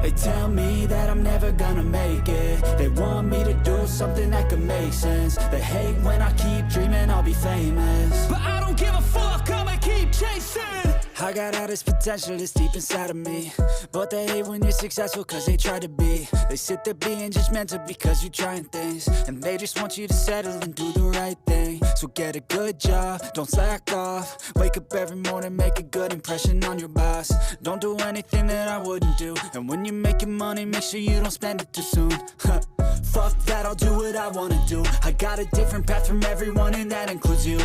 They tell me that I'm never gonna make it. They want me to do something that could make sense. They hate when I keep dreaming I'll be famous, but I don't give a fuck, I'ma keep chasing. I got all this potential that's deep inside of me, but they hate when you're successful cause they try to be. They sit there being judgmental because you're trying things, and they just want you to settle and do the right thing. So get a good job, don't slack off. Wake up every morning, make a good impression on your boss. Don't do anything that I wouldn't do, and when you're making money, make sure you don't spend it too soon. Fuck that, I'll do what I wanna do. I got a different path from everyone, and that includes you.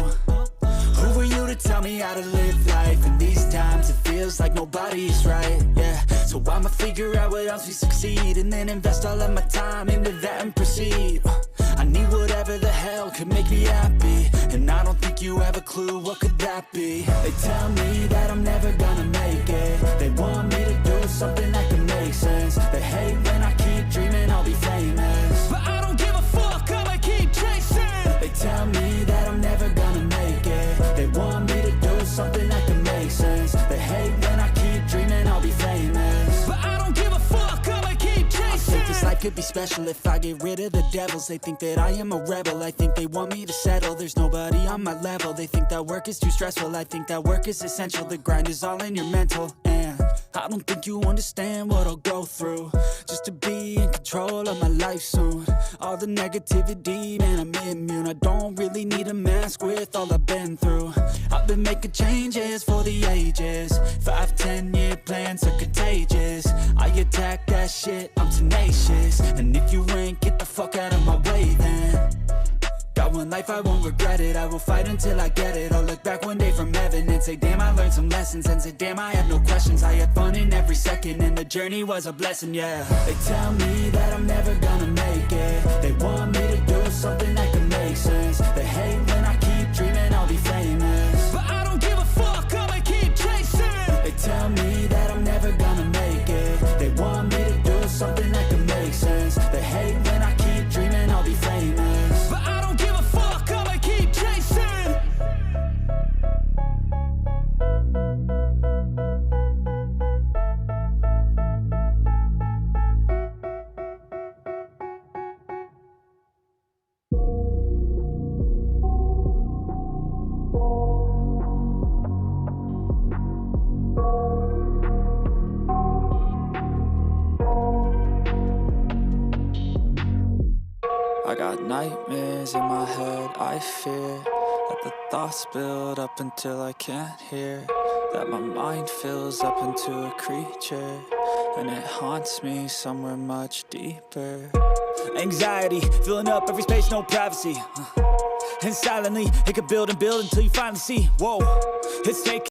Who are you to tell me how to live life? In these times it feels like nobody is right, yeah. So I'ma figure out what else we succeed, and then invest all of my time into that and proceed. I need whatever the hell could make me happy, and I don't think you have a clue what could that be. They tell me that I'm never gonna make it. They want me to do something that can make sense. They hate when I keep dreaming I'll be famous, but I don't give a fuck, I'ma keep chasing. They tell me that I'm never gonna make it. They want me to do something that can make sense. They hate when I keep dreaming I'll be famous, but I don't give a fuck, I'ma keep chasing. I think this life could be special if I get rid of the devils. They think that I am a rebel, I think they want me to settle. There's nobody on my level. They think that work is too stressful, I think that work is essential. The grind is all in your mental, and I don't think you understand what I'll go through just to be in control of my life soon. All the negativity, man, I'm immune. I don't really need a mask with all I've been through. I've been making changes for the ages. 5-10 year plans are contagious. I attack that shit, I'm tenacious, and if you ain't, get the fuck out of my way then. Got one life, I won't regret it. I will fight until I get it. I'll look back one day from heaven and say damn, I learned some lessons, and say damn, I have no questions. I had fun in every second, and the journey was a blessing, yeah. They tell me that I'm never gonna make it. They want me to do something that can make sense. They hate when I keep dreaming I'll be famous, but I don't give a fuck, I'ma keep chasing. They tell me that I'm never gonna make it. They want me to do something that can make sense. They hate when I keep dreaming I'll be famous, but I don't give a fuck, I'ma keep chasing. I got nightmares in my head, I fear that the thoughts build up until I can't hear, that my mind fills up into a creature, and it haunts me somewhere much deeper. Anxiety, filling up every space, no privacy, and silently, it could build and build until you finally see, whoa, it's taking